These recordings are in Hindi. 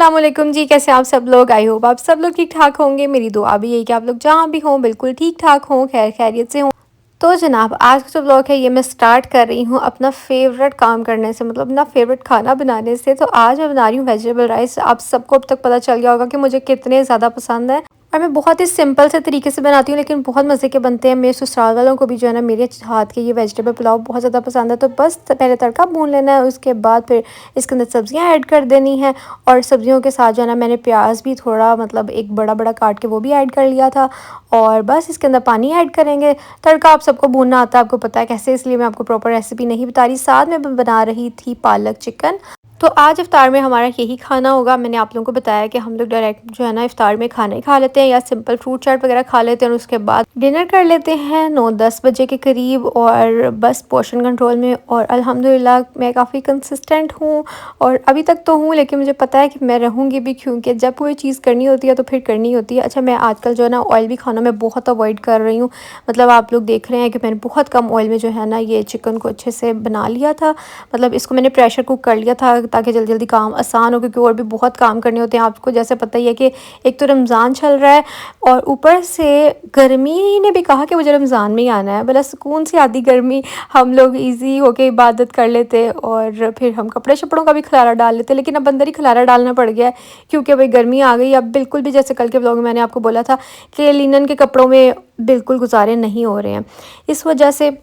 अस्सलाम वालेकुम जी, कैसे आप सब लोग। आई होप आप सब लोग ठीक ठाक होंगे। मेरी दुआ भी यही कि आप लोग जहाँ भी हों बिल्कुल ठीक ठाक हों, खैर खैरियत से हों। तो जनाब आज का जो ब्लॉग है ये मैं स्टार्ट कर रही हूँ अपना फेवरेट काम करने से, मतलब अपना फेवरेट खाना बनाने से। तो आज मैं बना रही हूँ वेजिटेबल राइस। आप सबको अब तक पता चल गया होगा कि मुझे कितने ज़्यादा पसंद है और मैं बहुत ही सिंपल से तरीके से बनाती हूँ, लेकिन बहुत मज़े के बनते हैं। मेरे ससुराल वालों को भी जो है ना मेरे हाथ के ये वेजिटेबल पुलाव बहुत ज़्यादा पसंद है। तो बस पहले तड़का भून लेना है, उसके बाद फिर इसके अंदर सब्जियां ऐड कर देनी है। और सब्जियों के साथ जो है ना मैंने प्याज भी थोड़ा मतलब एक बड़ा बड़ा काट के वो भी ऐड कर लिया था। और बस इसके अंदर पानी ऐड करेंगे। तड़का आप सबको भूनना आता है, आपको पता है कैसे, इसलिए मैं आपको प्रॉपर रेसिपी नहीं बता रही। साथ में मैं बना रही थी पालक चिकन। तो आज इफ्तार में हमारा यही खाना होगा। मैंने आप लोगों को बताया कि हम लोग डायरेक्ट जो है ना इफ्तार में खाना ही खा लेते हैं या सिंपल फ्रूट चाट वगैरह खा लेते हैं और उसके बाद डिनर कर लेते हैं 9-10 बजे के करीब। और बस पोर्शन कंट्रोल में, और अल्हम्दुलिल्लाह मैं काफ़ी कंसिस्टेंट हूँ और अभी तक तो हूँ, लेकिन मुझे पता है कि मैं रहूँगी भी, क्योंकि जब कोई चीज़ करनी होती है तो फिर करनी होती है। अच्छा, मैं आजकल जो है ना ऑयल भी खाना मैं बहुत अवॉइड कर रही हूँ। मतलब आप लोग देख रहे हैं कि मैंने बहुत कम ऑयल में जो है ना ये चिकन को अच्छे से बना लिया था। मतलब इसको मैंने प्रेशर कुक कर लिया था ताकि जल्दी जल्दी काम आसान हो, क्योंकि और भी बहुत काम करने होते हैं। आपको जैसे पता ही है कि एक तो रमज़ान चल रहा है और ऊपर से गर्मी ने भी कहा कि मुझे रमज़ान में ही आना है। भला सुकून से आधी गर्मी हम लोग इजी होके इबादत कर लेते और फिर हम कपड़े शपड़ों का भी खलारा डाल लेते, लेकिन अब अंदर ही खलारा डालना पड़ गया है क्योंकि भाई गर्मी आ गई। अब बिल्कुल भी जैसे कल के व्लॉग में मैंने आपको बोला था कि लिनन के कपड़ों में बिल्कुल गुजारे नहीं हो रहे हैं, इस वजह से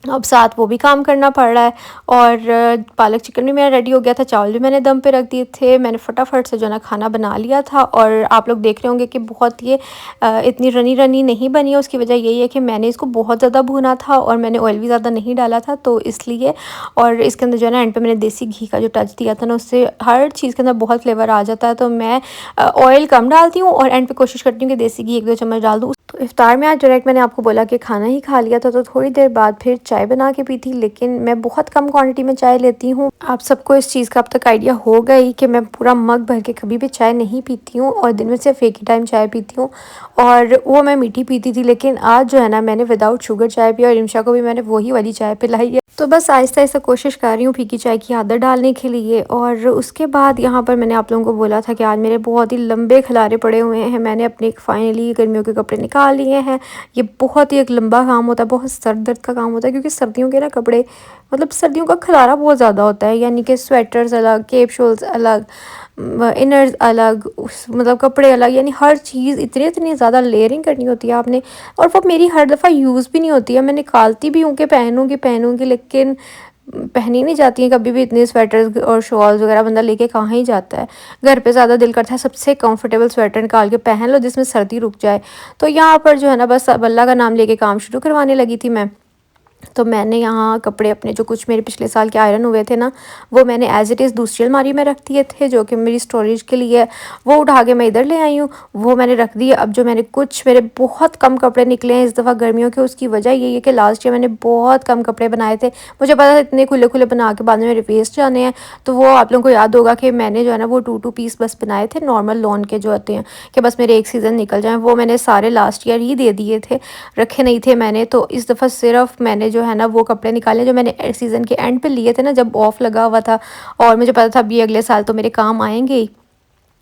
अब साथ वो भी काम करना पड़ रहा है। और पालक चिकन भी मेरा रेडी हो गया था, चावल भी मैंने दम पे रख दिए थे। मैंने फटाफट से जो ना खाना बना लिया था। और आप लोग देख रहे होंगे कि बहुत ये इतनी रनी रनी नहीं बनी है। उसकी वजह यही है कि मैंने इसको बहुत ज़्यादा भुना था और मैंने ऑयल भी ज़्यादा नहीं डाला था, तो इसलिए। और इसके अंदर जो है ना एंड पे मैंने देसी घी का जो टच दिया था ना, उससे हर चीज़ के अंदर बहुत फ्लेवर आ जाता है। तो मैं ऑयल कम डालती हूँ और एंड पे कोशिश करती हूँ कि देसी घी 1-2 चम्मच डाल दूँ। तो इफ्तार में आज डायरेक्ट मैंने आपको बोला कि खाना ही खा लिया था, तो थोड़ी देर बाद फिर चाय बना के पी थी, लेकिन मैं बहुत कम क्वांटिटी में चाय लेती हूँ। आप सबको इस चीज़ का अब तक आइडिया होगा ही कि मैं पूरा मग भर के कभी भी चाय नहीं पीती हूँ और दिन में सिर्फ एक ही टाइम चाय पीती हूँ, और वो मैं मीठी पीती थी। लेकिन आज जो है ना मैंने विदाउट शुगर चाय पी और रिमशा को भी मैंने वही वाली चाय पिलाई है। तो बस आहिस्ता आहिस्ता कोशिश कर रही हूँ फीकी चाय की आदत डालने के लिए। और उसके बाद यहाँ पर मैंने आप लोगों को बोला था कि आज मेरे बहुत ही लंबे खलारे पड़े हुए हैं। मैंने अपने फाइनली गर्मियों के कपड़े निकाल लिए हैं। ये बहुत ही एक लंबा काम होता है, बहुत सर दर्द का काम होता है, क्योंकि सर्दियों के ना कपड़े, मतलब सर्दियों का खलारा बहुत ज़्यादा होता है। यानी कि स्वेटर्स अलग, केप शोल्स अलग, इनर्स अलग, मतलब कपड़े अलग, यानी हर चीज़ इतनी इतनी ज़्यादा लेयरिंग करनी होती है आपने। और वो मेरी हर दफ़ा यूज़ भी नहीं होती है। मैं निकालती भी हूँ कि पहनूँगी पहनूँगी, लेकिन पहनी नहीं जाती हैं कभी भी। इतने स्वेटर्स और शॉल्स वगैरह बंदा लेके कहाँ ही जाता है। घर पे ज़्यादा दिल करता है सबसे कंफर्टेबल स्वेटर निकाल के पहन लो जिसमें सर्दी रुक जाए। तो यहाँ पर जो है ना बस अब अल्लाह का नाम लेके काम शुरू करवाने लगी थी मैं। तो मैंने यहाँ कपड़े अपने जो कुछ मेरे पिछले साल के आयरन हुए थे ना, वो मैंने एज़ इट इज़ दूसरी अलमारी में रख दिए थे जो कि मेरी स्टोरेज के लिए है। वो उठा के मैं इधर ले आई हूँ, वो मैंने रख दिए। अब जो मैंने कुछ, मेरे बहुत कम कपड़े निकले हैं इस दफ़ा गर्मियों के, उसकी वजह यही है कि लास्ट ईयर मैंने बहुत कम कपड़े बनाए थे। मुझे पता था इतने खुले खुले बना के बाद में मेरे वेस्ट जाने हैं। तो वो आप लोगों को याद होगा कि मैंने जो है ना वो 2-2 पीस बस बनाए थे नॉर्मल लॉन के जो होते हैं, कि बस मेरे एक सीज़न निकल जाएँ। वो मैंने सारे लास्ट ईयर ही दे दिए थे, रखे नहीं थे मैंने। तो इस दफ़ा सिर्फ मैंने जो है ना वो कपड़े निकाले जो मैंने सीज़न के एंड पे लिए थे ना, जब ऑफ लगा हुआ था और मुझे पता था अब ये अगले साल तो मेरे काम आएंगे ही,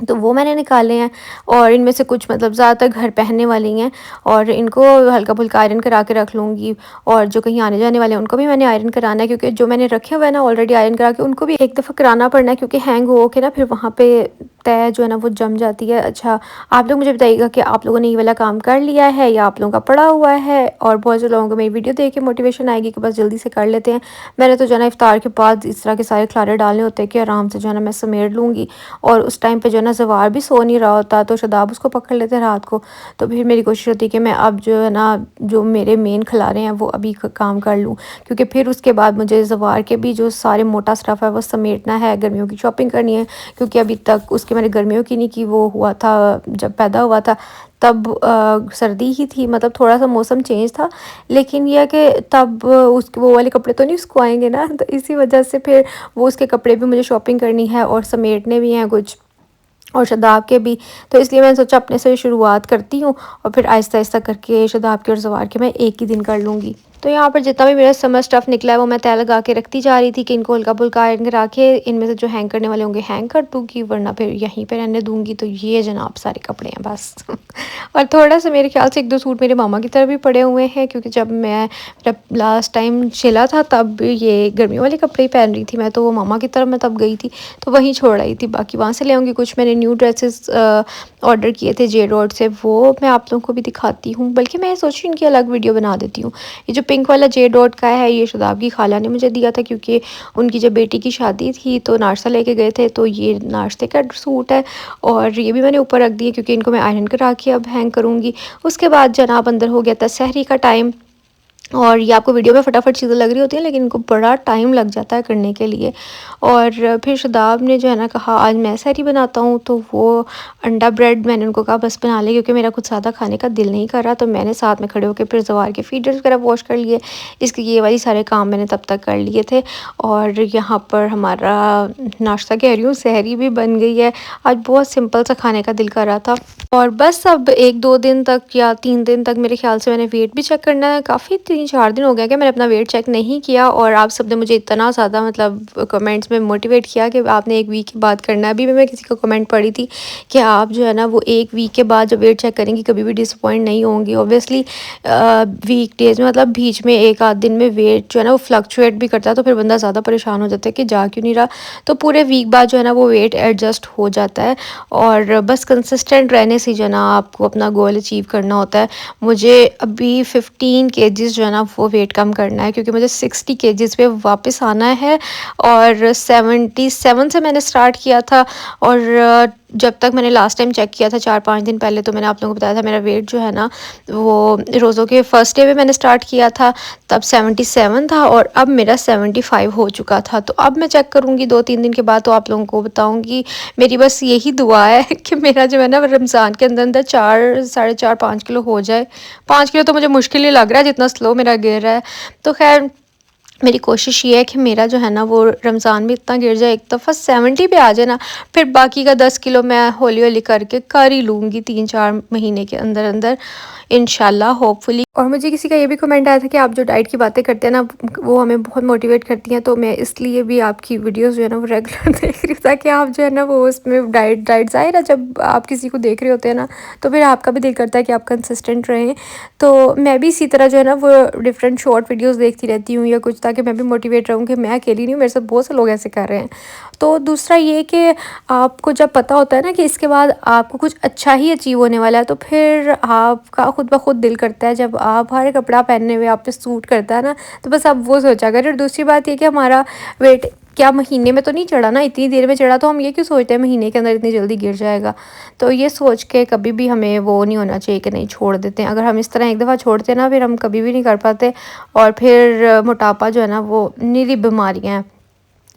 तो वो मैंने निकाले हैं। और इनमें से कुछ मतलब ज़्यादातर घर पहनने वाली हैं और इनको हल्का फुल्का आयरन करा के रख लूँगी। और जो कहीं आने जाने वाले हैं उनको भी मैंने आयरन कराना है, क्योंकि जो मैंने रखे हुए हैं ना ऑलरेडी आयरन करा के, उनको भी एक दफ़ा कराना पड़ना है, क्योंकि हैंग हो के ना फिर वहाँ पे तय जो है ना वो जम जाती है। अच्छा, आप लोग मुझे बताइएगा कि आप लोगों ने ये वाला काम कर लिया है या आप लोगों का पड़ा हुआ है। और बहुत से लोगों को मेरी वीडियो देख के मोटिवेशन आएगी कि बस जल्दी से कर लेते हैं। मैंने तो जो है ना इफ्तार के बाद इस तरह के सारे खलारे डालने होते हैं कि आराम से जो है ना मैं समेट लूँगी। और उस टाइम पे जो है ना ज़वार भी सो नहीं रहा होता, तो शदाब उसको पकड़ लेते हैं रात को। तो फिर मेरी कोशिश होती है कि मैं अब जो है ना जो मेरे मेन खलारे हैं वो अभी काम कर लूँ, क्योंकि फिर उसके बाद मुझे ज़वार के भी जो सारे मोटा स्टफ़ है वो समेटना है, गर्मियों की शॉपिंग करनी है। क्योंकि अभी तक उसके मैंने गर्मियों की नहीं की, वो हुआ था जब पैदा हुआ था तब सर्दी ही थी, मतलब थोड़ा सा मौसम चेंज था, लेकिन यह है कि तब उसके वो वाले कपड़े तो नहीं उसको आएंगे ना। तो इसी वजह से फिर वो उसके कपड़े भी मुझे शॉपिंग करनी है और समेटने भी हैं कुछ, और शदाब के भी। तो इसलिए मैंने सोचा अपने से शुरुआत करती हूँ और फिर आहिस्ता आहिस्ता करके शदाब के और ज़वार के मैं एक ही दिन कर लूँगी। तो यहाँ पर जितना भी मेरा समर स्टफ़ निकला है वो मैं तय लगा के रखती जा रही थी कि इनको हल्का-फुल्का आयरन करा के इनमें से जो हैंग करने वाले होंगे हैंग कर दूँगी, वरना फिर यहीं पे रहने दूँगी। तो ये जनाब सारे कपड़े हैं बस। और थोड़ा-सा मेरे ख़्याल से 1-2 सूट मेरे मामा की तरफ भी पड़े हुए हैं, क्योंकि जब लास्ट टाइम सिला था तब ये गर्मियों वाले कपड़े ही पहन रही थी मैं, तो वो मामा की तरफ मैं तब गई थी तो वहीं छोड़ आई थी। बाकी वहाँ से ले आऊँगी। कुछ मैंने न्यू ड्रेसेस ऑर्डर किए थे जे डॉट से, वो मैं आप लोगों को भी दिखाती हूँ। बल्कि मैं सोच रही हूँ इनकी अलग वीडियो बना देती हूँ। ये जो पिंक वाला जे डॉट का है ये शदाब की खाला ने मुझे दिया था, क्योंकि उनकी जब बेटी की शादी थी तो नाश्ता लेके गए थे, तो ये नाश्ते का सूट है। और ये भी मैंने ऊपर रख दिया क्योंकि इनको मैं आयरन करा के अब हैंग करूँगी। उसके बाद जनाब अंदर हो गया था सहरी का टाइम। और ये आपको वीडियो में फटाफट चीज़ें लग रही होती हैं, लेकिन इनको बड़ा टाइम लग जाता है करने के लिए। और फिर शदाब ने जो है ना कहा आज मैं सहरी बनाता हूँ, तो वो अंडा ब्रेड मैंने उनको कहा बस बना ले, क्योंकि मेरा कुछ ज़्यादा खाने का दिल नहीं कर रहा। तो मैंने साथ में खड़े होकर फिर ज़वार के फीडर्स वगैरह वॉश कर लिए। इसके ये वाली सारे काम मैंने तब तक कर लिए थे। और यहाँ पर हमारा नाश्ता कह रही हूँ, सहरी भी बन गई है। आज बहुत सिंपल सा खाने का दिल कर रहा था। और बस अब 1-2 दिन तक या 3 दिन तक मेरे ख़्याल से मैंने वेट भी चेक करना है। काफ़ी 3-4 दिन हो गया कि मैंने अपना वेट चेक नहीं किया, और आप सब ने मुझे इतना ज़्यादा मतलब कमेंट्स में मोटिवेट किया कि आपने 1 वीक के बाद करना है। अभी भी मैं किसी का कमेंट पढ़ी थी कि आप जो है ना वो 1 वीक के बाद जब वेट चेक करेंगी कभी भी डिसअपॉइंट नहीं होंगी। ऑब्वियसली वीक डेज़ में मतलब बीच में 1 आध दिन में वेट जो है ना वो फ्लक्चुएट भी करता है, तो फिर बंदा ज़्यादा परेशान हो जाता है कि जा क्यों नहीं रहा। तो पूरे वीक बाद जो है ना वो वेट एडजस्ट हो जाता है। और बस कंसिस्टेंट रहने से जो है ना आपको अपना गोल अचीव करना होता है। मुझे अभी 15 केजीज़ जो है ना वो वेट कम करना है, क्योंकि मुझे 60 केजीज़ पे वापस आना है। और 77 से मैंने स्टार्ट किया था। और जब तक मैंने लास्ट टाइम चेक किया था 4-5 दिन पहले, तो मैंने आप लोगों को बताया था मेरा वेट जो है ना वो रोज़ों के फर्स्ट डे पे मैंने स्टार्ट किया था तब 77 था, और अब मेरा 75 हो चुका था। तो अब मैं चेक करूँगी 2-3 दिन के बाद, तो आप लोगों को बताऊँगी। मेरी बस यही दुआ है कि मेरा जो है ना रमज़ान के अंदर अंदर 4 साढ़े 4-5 किलो हो जाए। 5 किलो तो मुझे मुश्किल ही लग रहा है जितना स्लो मेरा गिर रहा है। तो खैर मेरी कोशिश ये है कि मेरा जो है ना वो रमज़ान में इतना गिर जाए, एक दफ़ा 70 पे आ जाए ना, फिर बाकी का 10 किलो मैं हौली हौली करके कर ही लूँगी 3-4 महीने के अंदर अंदर, इंशाल्लाह होपफुली। और मुझे किसी का ये भी कमेंट आया था कि आप जो डाइट की बातें करते हैं ना वो हमें बहुत मोटिवेट करती हैं, तो मैं इसलिए भी आपकी वीडियोस जो है ना वो रेगुलर देख रही हूँ, ताकि आप जो है ना वो उसमें डाइट ज़ाहिर है जब आप किसी को देख रहे होते हैं ना तो फिर आपका भी दिल करता है कि आप कंसिस्टेंट रहें। तो मैं भी इसी तरह जो है ना वो डिफरेंट शॉर्ट वीडियोज़ देखती रहती हूँ या कुछ, ताकि मैं भी मोटिवेट रहूँ कि मैं अकेली नहीं हूँ, मेरे साथ बहुत से लोग ऐसे कर रहे हैं। तो दूसरा ये कि आपको जब पता होता है ना कि इसके बाद आपको कुछ अच्छा ही अचीव होने वाला है, तो फिर आपका खुद ब खुद दिल करता है, जब आप हर कपड़ा पहनने हुए आप पे सूट करता है ना, तो बस आप वो सोचा करें। और दूसरी बात ये कि हमारा वेट क्या महीने में तो नहीं चढ़ा ना, इतनी देर में चढ़ा, तो हम ये क्यों सोचते हैं महीने के अंदर इतनी जल्दी गिर जाएगा। तो ये सोच के कभी भी हमें वो नहीं होना चाहिए कि नहीं छोड़ देते हैं। अगर हम इस तरह एक दफ़ा छोड़ते हैं ना फिर हम कभी भी नहीं कर पाते। और फिर मोटापा जो है ना वो निरी बीमारियाँ हैं,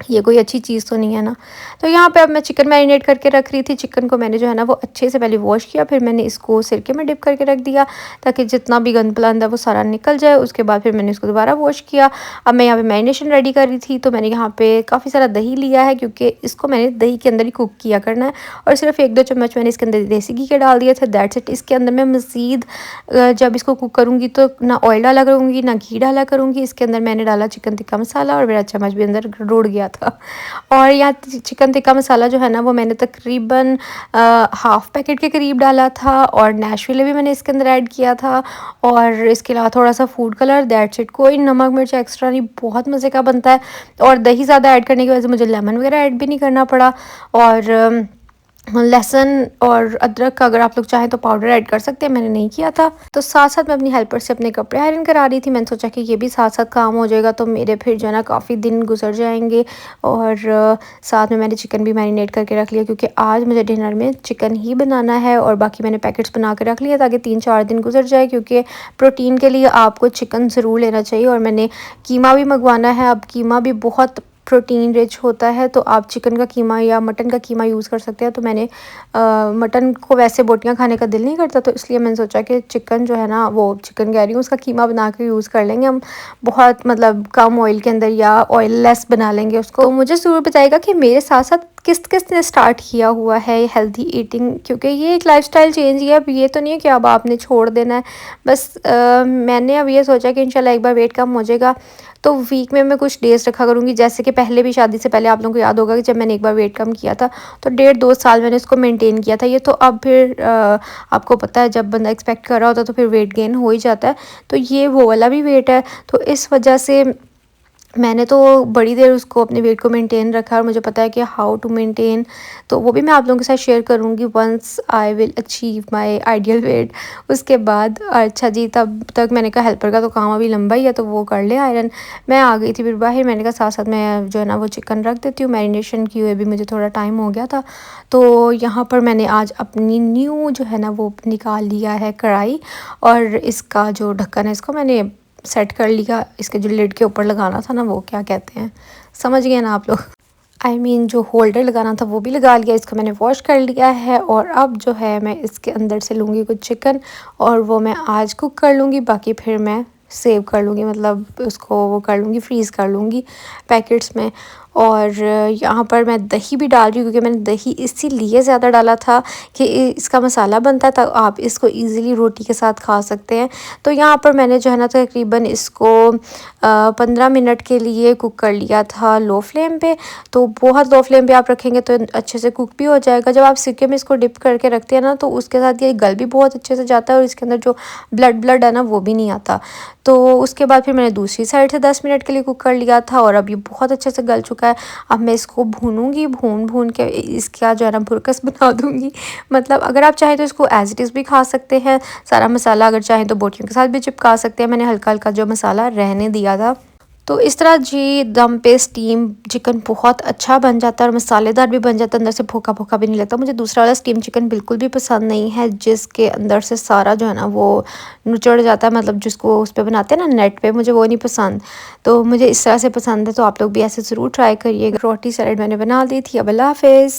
ये कोई अच्छी चीज़ तो नहीं है ना। तो यहाँ पे अब मैं चिकन मैरिनेट करके रख रही थी। चिकन को मैंने जो है ना वो अच्छे से पहले वॉश किया, फिर मैंने इसको सिरके में डिप करके रख दिया ताकि जितना भी गंद पलंद है वो सारा निकल जाए। उसके बाद फिर मैंने इसको दोबारा वॉश किया। अब मैं यहाँ पे मैरिनेशन रेडी कर रही थी, तो मैंने यहाँ पे काफ़ी सारा दही लिया है, क्योंकि इसको मैंने दही के अंदर ही कुक किया करना है। और सिर्फ 1-2 चम्मच मैंने इसके अंदर देसी घी के डाल दिए थे, दैट्स इट। इसके अंदर मैं मज़ीद जब इसको कुक करूँगी तो ना ऑयल डाला करूँगी ना घी डाला करूँगी। इसके अंदर मैंने डाला चिकन टिक्का मसाला, और मेरा चम्मच भी अंदर रुड़ गया था। और यहाँ चिकन टिक्का मसाला जो है ना वो मैंने तकरीबन हाफ़ पैकेट के करीब डाला था, और नेशविले भी मैंने इसके अंदर ऐड किया था। और इसके अलावा थोड़ा सा फूड कलर, दैट्स इट। कोई नमक मिर्च एक्स्ट्रा नहीं, बहुत मज़े का बनता है। और दही ज़्यादा ऐड करने की वजह से मुझे लेमन वगैरह ऐड भी नहीं करना पड़ा। और लहसुन और अदरक का अगर आप लोग चाहें तो पाउडर ऐड कर सकते हैं, मैंने नहीं किया था। तो साथ साथ मैं अपनी हेल्पर से अपने कपड़े आयरन करा रही थी। मैंने सोचा कि ये भी साथ साथ काम हो जाएगा, तो मेरे फिर जो है ना काफ़ी दिन गुजर जाएंगे। और साथ में मैंने चिकन भी मैरिनेट करके रख लिया, क्योंकि आज मुझे डिनर में चिकन ही बनाना है। और बाकी मैंने पैकेट्स बना के रख लिया ताकि 3-4 दिन गुजर जाए, क्योंकि प्रोटीन के लिए आपको चिकन ज़रूर लेना चाहिए। और मैंने कीमा भी मंगवाना है। अब कीमा भी बहुत प्रोटीन रिच होता है, तो आप चिकन का कीमा या मटन का कीमा यूज़ कर सकते हैं। तो मैंने मटन को वैसे बोटियां खाने का दिल नहीं करता, तो इसलिए मैंने सोचा कि चिकन जो है ना वो चिकन कह रही हूँ उसका कीमा बना के यूज़ कर लेंगे हम, बहुत मतलब कम ऑयल के अंदर, या ऑयल लेस बना लेंगे उसको। तो मुझे ज़रूर बताइएगा कि मेरे साथ साथ किस किस ने स्टार्ट किया हुआ है हेल्दी ईटिंग, क्योंकि ये एक लाइफस्टाइल चेंज ही है। अब ये तो नहीं है कि अब आपने छोड़ देना है। बस मैंने अब ये सोचा कि इंशाल्लाह एक बार वेट कम हो जाएगा तो वीक में मैं कुछ डेज़ रखा करूँगी। जैसे कि पहले भी शादी से पहले आप लोगों को याद होगा कि जब मैंने एक बार वेट कम किया था तो 1.5-2 साल मैंने इसको मेंटेन किया था। ये तो अब फिर आपको पता है जब बंदा एक्सपेक्ट कर रहा होता है तो फिर वेट गेन हो ही जाता है। तो ये वो वाला भी वेट है, तो इस वजह से मैंने तो बड़ी देर उसको अपने वेट को मेंटेन रखा और मुझे पता है कि हाउ टू मेंटेन, तो वो भी मैं आप लोगों के साथ शेयर करूँगी once I will achieve my ideal weight. उसके बाद अच्छा जी, तब तक मैंने कहा हेल्पर का तो काम अभी लंबा ही है तो वो कर ले आयरन। मैं आ गई थी फिर बाहर, मैंने कहा साथ साथ मैं जो है ना वो चिकन रख देती हूँ, मैरिनेशन किए हुए भी मुझे थोड़ा टाइम हो गया था। तो यहाँ पर मैंने आज अपनी न्यू जो है ना वो निकाल लिया है कढ़ाई, और इसका जो ढक्कन है इसको मैंने सेट कर लिया। इसके जो लिड के ऊपर लगाना था ना वो क्या कहते हैं, समझ गए ना आप लोग। जो होल्डर लगाना था वो भी लगा लिया। इसको मैंने वॉश कर लिया है और अब जो है मैं इसके अंदर से लूँगी कुछ चिकन और वो मैं आज कुक कर लूँगी, बाकी फिर मैं सेव कर लूँगी, मतलब उसको वो कर लूँगी, फ्रीज़ कर लूँगी पैकेट्स में। और यहाँ पर मैं दही भी डाल रही हूँ क्योंकि मैंने दही इसीलिए ज़्यादा डाला था कि इसका मसाला बनता है तो आप इसको इजीली रोटी के साथ खा सकते हैं। तो यहाँ पर मैंने जो है ना तकरीबन इसको 15 मिनट के लिए कुक कर लिया था लो फ्लेम पे। तो बहुत लो फ्लेम पे आप रखेंगे तो अच्छे से कुक भी हो जाएगा। जब आप सिरके में इसको डिप करके रखते हैं ना तो उसके साथ ये गल भी बहुत अच्छे से जाता है और इसके अंदर जो ब्लड है ना वो भी नहीं आता। तो उसके बाद फिर मैंने दूसरी साइड से 10 मिनट के लिए कुक कर लिया था और अब ये बहुत अच्छे से गल चुका है। अब मैं इसको भूनूंगी, भून भून के इसका जो है ना भुरकस बना दूंगी। मतलब अगर आप चाहें तो इसको एज इट इज़ भी खा सकते हैं सारा मसाला, अगर चाहें तो बोटियों के साथ भी चिपका सकते हैं। मैंने हल्का हल्का जो मसाला रहने दिया था। तो इस तरह जी दम पे स्टीम चिकन बहुत अच्छा बन जाता है और मसालेदार भी बन जाता है, अंदर से भूखा भूखा भी नहीं लगता। मुझे दूसरा वाला स्टीम चिकन बिल्कुल भी पसंद नहीं है जिसके अंदर से सारा जो है ना वो निचड़ जाता है, मतलब जिसको उस पर बनाते हैं ना नेट पे, मुझे वो नहीं पसंद। तो मुझे इस तरह से पसंद है। तो आप लोग भी ऐसे ज़रूर ट्राई करिएगा। रोटी सैलेड मैंने बना दी थी। अब अल्लाह हाफिज़।